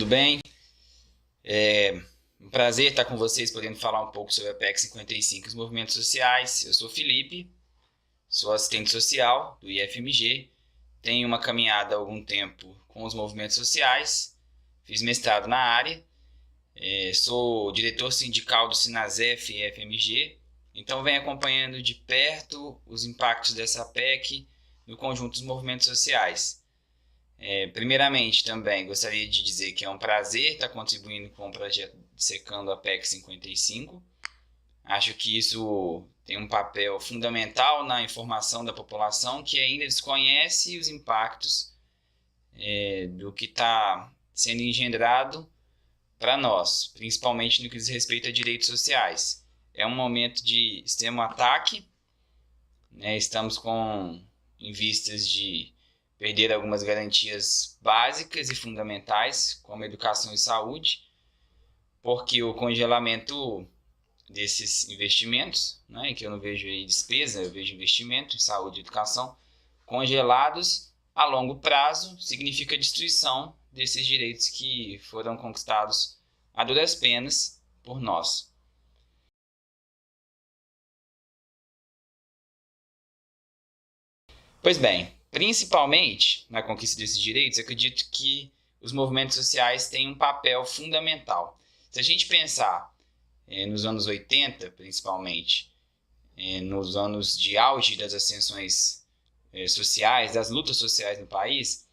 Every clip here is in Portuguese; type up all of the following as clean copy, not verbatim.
bem? É um prazer estar com vocês, podendo falar um pouco sobre a PEC 55 e os movimentos sociais. Eu sou Felipe, sou assistente social do IFMG, tenho uma caminhada há algum tempo com os movimentos sociais, fiz mestrado na área, sou diretor sindical do Sinasef e IFMG, então venho acompanhando de perto os impactos dessa PEC no conjunto dos movimentos sociais. Primeiramente, também gostaria de dizer que é um prazer estar contribuindo com o projeto Dissecando a PEC 55. Acho que isso tem um papel fundamental na informação da população que ainda desconhece os impactos do que está sendo engendrado para nós, principalmente no que diz respeito a direitos sociais. É um momento de extremo ataque, estamos em vistas de perder algumas garantias básicas e fundamentais, como educação e saúde, porque o congelamento desses investimentos, que eu não vejo aí despesa, eu vejo investimento em saúde e educação, congelados a longo prazo, significa destruição desses direitos que foram conquistados a duras penas por nós. Pois bem, principalmente na conquista desses direitos, acredito que os movimentos sociais têm um papel fundamental. Se a gente pensar nos anos 80, principalmente, nos anos de auge das ascensões sociais, das lutas sociais no país,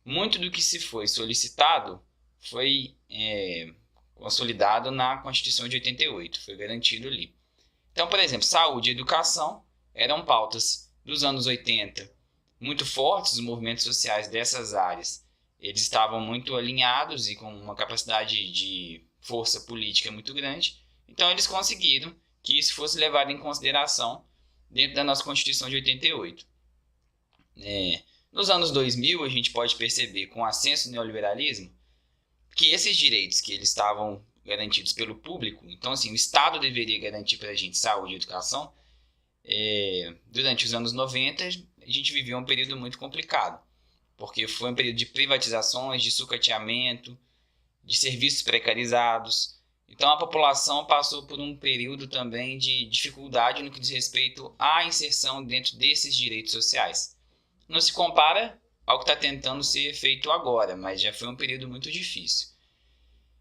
muito do que se foi solicitado foi consolidado na Constituição de 88, foi garantido ali. Então, por exemplo, saúde e educação eram pautas dos anos 80, muito fortes. Os movimentos sociais dessas áreas, eles estavam muito alinhados e com uma capacidade de força política muito grande, então eles conseguiram que isso fosse levado em consideração dentro da nossa Constituição de 88. Nos anos 2000, a gente pode perceber, com o ascenso do neoliberalismo, que esses direitos que eles estavam garantidos pelo público, então assim, o Estado deveria garantir para a gente saúde e educação, durante os anos 90, a gente viveu um período muito complicado, porque foi um período de privatizações, de sucateamento, de serviços precarizados. Então a população passou por um período também de dificuldade no que diz respeito à inserção dentro desses direitos sociais. Não se compara ao que está tentando ser feito agora, mas já foi um período muito difícil.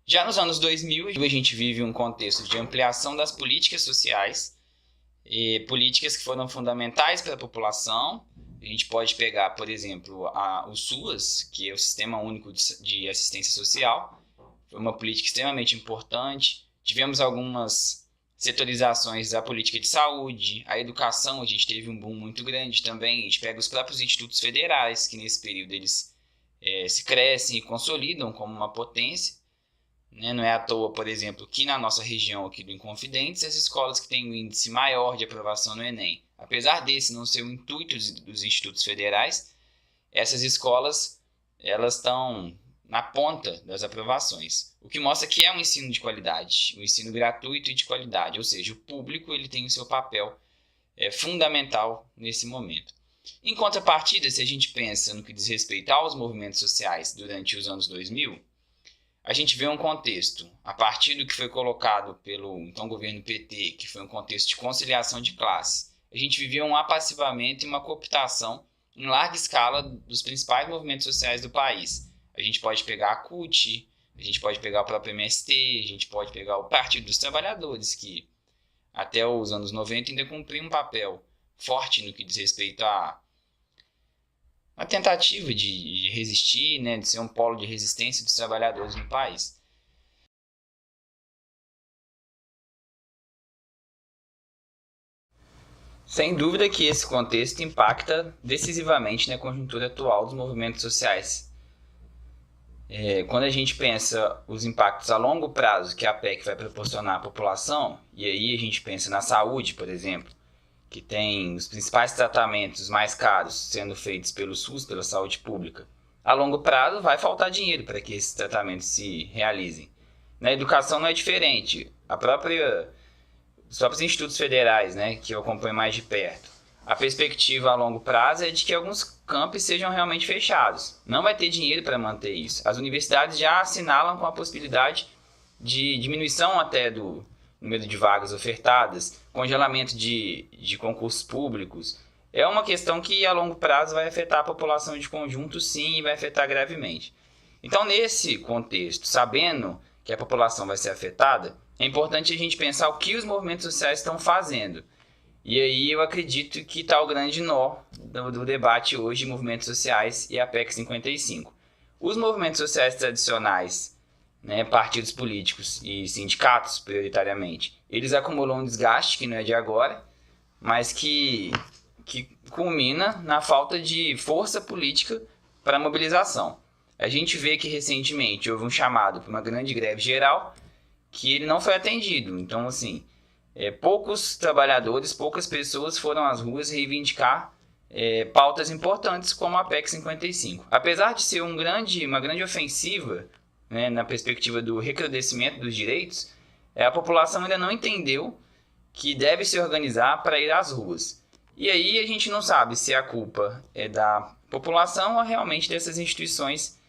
Já nos anos 2000, a gente vive um contexto de ampliação das políticas sociais, políticas que foram fundamentais para a população. A gente pode pegar, por exemplo, o SUAS, que é o Sistema Único de Assistência Social. Foi uma política extremamente importante. Tivemos algumas setorizações da política de saúde. A educação, a gente teve um boom muito grande também. A gente pega os próprios institutos federais, que nesse período eles se crescem e consolidam como uma potência. Não é à toa, por exemplo, que na nossa região aqui do Inconfidentes, as escolas que têm um índice maior de aprovação no Enem, apesar desse não ser o intuito dos institutos federais, essas escolas elas estão na ponta das aprovações, o que mostra que é um ensino de qualidade, um ensino gratuito e de qualidade, ou seja, o público ele tem o seu papel fundamental nesse momento. Em contrapartida, se a gente pensa no que diz respeito aos movimentos sociais durante os anos 2000, a gente vê um contexto, a partir do que foi colocado pelo então governo PT, que foi um contexto de conciliação de classes, a gente viveu um apassivamento e uma cooptação em larga escala dos principais movimentos sociais do país. A gente pode pegar a CUT, a gente pode pegar o próprio MST, a gente pode pegar o Partido dos Trabalhadores, que até os anos 90 ainda cumpriu um papel forte no que diz respeito a uma tentativa de resistir, de ser um polo de resistência dos trabalhadores no país. Sem dúvida que esse contexto impacta decisivamente na conjuntura atual dos movimentos sociais. Quando a gente pensa os impactos a longo prazo que a PEC vai proporcionar à população, e aí a gente pensa na saúde, por exemplo, que tem os principais tratamentos mais caros sendo feitos pelo SUS, pela saúde pública, a longo prazo vai faltar dinheiro para que esses tratamentos se realizem. Na educação não é diferente. Os próprios institutos federais, que eu acompanho mais de perto, a perspectiva a longo prazo é de que alguns campi sejam realmente fechados. Não vai ter dinheiro para manter isso. As universidades já assinalam com a possibilidade de diminuição até do número de vagas ofertadas, congelamento de concursos públicos. É uma questão que a longo prazo vai afetar a população de conjunto, sim, e vai afetar gravemente. Então, nesse contexto, sabendo que a população vai ser afetada, é importante a gente pensar o que os movimentos sociais estão fazendo. E aí eu acredito que está o grande nó do debate hoje de movimentos sociais e a PEC 55. Os movimentos sociais tradicionais, né, partidos políticos e sindicatos, prioritariamente, eles acumulam um desgaste que não é de agora, mas que culmina na falta de força política para a mobilização. A gente vê que recentemente houve um chamado para uma grande greve geral que ele não foi atendido. Então, assim, poucos trabalhadores, poucas pessoas foram às ruas reivindicar pautas importantes como a PEC 55. Apesar de ser uma grande ofensiva, né, na perspectiva do recrudescimento dos direitos, a população ainda não entendeu que deve se organizar para ir às ruas. E aí a gente não sabe se a culpa é da população ou realmente dessas instituições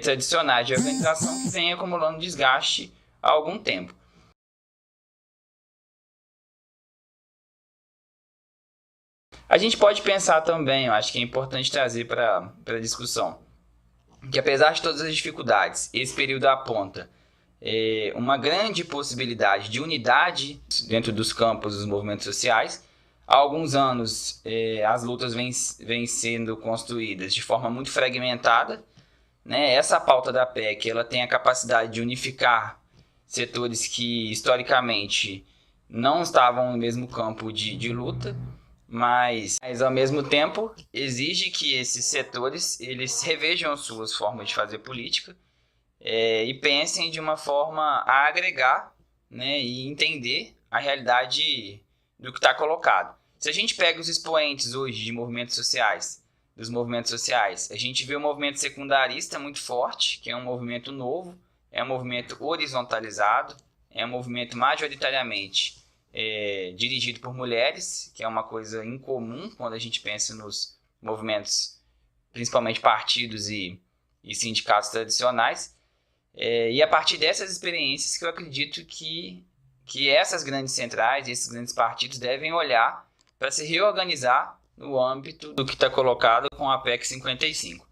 tradicionais de organização que vem acumulando desgaste há algum tempo. A gente pode pensar também, eu acho que é importante trazer para a discussão, que apesar de todas as dificuldades, esse período aponta uma grande possibilidade de unidade dentro dos campos dos movimentos sociais. Há alguns anos as lutas vêm sendo construídas de forma muito fragmentada, né? Essa pauta da PEC ela tem a capacidade de unificar setores que historicamente não estavam no mesmo campo de luta, mas ao mesmo tempo exige que esses setores eles revejam suas formas de fazer política e pensem de uma forma a agregar, né, e entender a realidade do que está colocado. Se a gente pega os expoentes hoje de movimentos sociais, a gente vê o movimento secundarista muito forte, que é um movimento novo, é um movimento horizontalizado, é um movimento majoritariamente dirigido por mulheres, que é uma coisa incomum quando a gente pensa nos movimentos, principalmente partidos e sindicatos tradicionais. E a partir dessas experiências que eu acredito que essas grandes centrais, esses grandes partidos devem olhar para se reorganizar no âmbito do que está colocado com a PEC 55.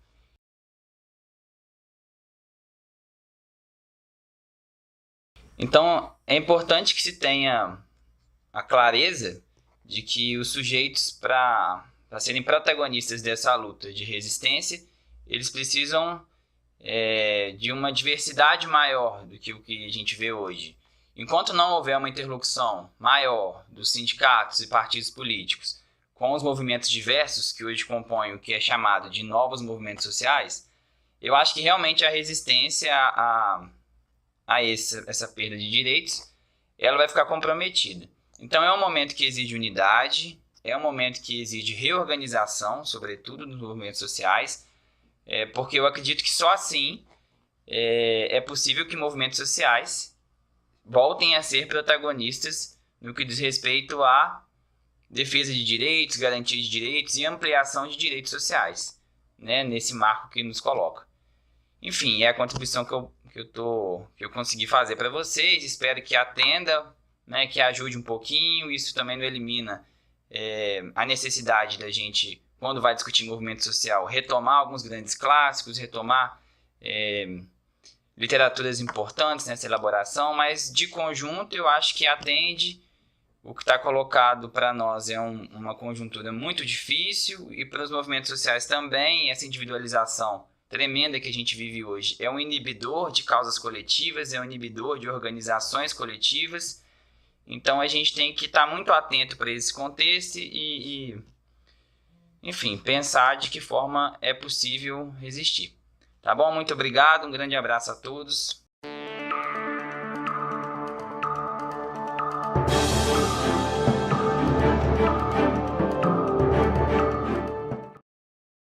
Então, é importante que se tenha a clareza de que os sujeitos, para serem protagonistas dessa luta de resistência, eles precisam de uma diversidade maior do que o que a gente vê hoje. Enquanto não houver uma interlocução maior dos sindicatos e partidos políticos com os movimentos diversos que hoje compõem o que é chamado de novos movimentos sociais, eu acho que realmente a resistência a essa perda de direitos ela vai ficar comprometida. Então é um momento que exige unidade, é um momento que exige reorganização, sobretudo nos movimentos sociais, porque eu acredito que só assim é possível que movimentos sociais voltem a ser protagonistas no que diz respeito à defesa de direitos, garantia de direitos e ampliação de direitos sociais, né, nesse marco que nos coloca. Enfim, é a contribuição que eu consegui fazer para vocês. Espero que atenda, né, que ajude um pouquinho. Isso também não elimina a necessidade da gente, quando vai discutir movimento social, retomar alguns grandes clássicos, retomar literaturas importantes nessa elaboração, mas de conjunto eu acho que atende. O que está colocado para nós é uma conjuntura muito difícil e para os movimentos sociais também. Essa individualização tremenda que a gente vive hoje é um inibidor de causas coletivas, é um inibidor de organizações coletivas. Então a gente tem que estar muito atento para esse contexto e enfim, pensar de que forma é possível resistir. Tá bom? Muito obrigado, um grande abraço a todos.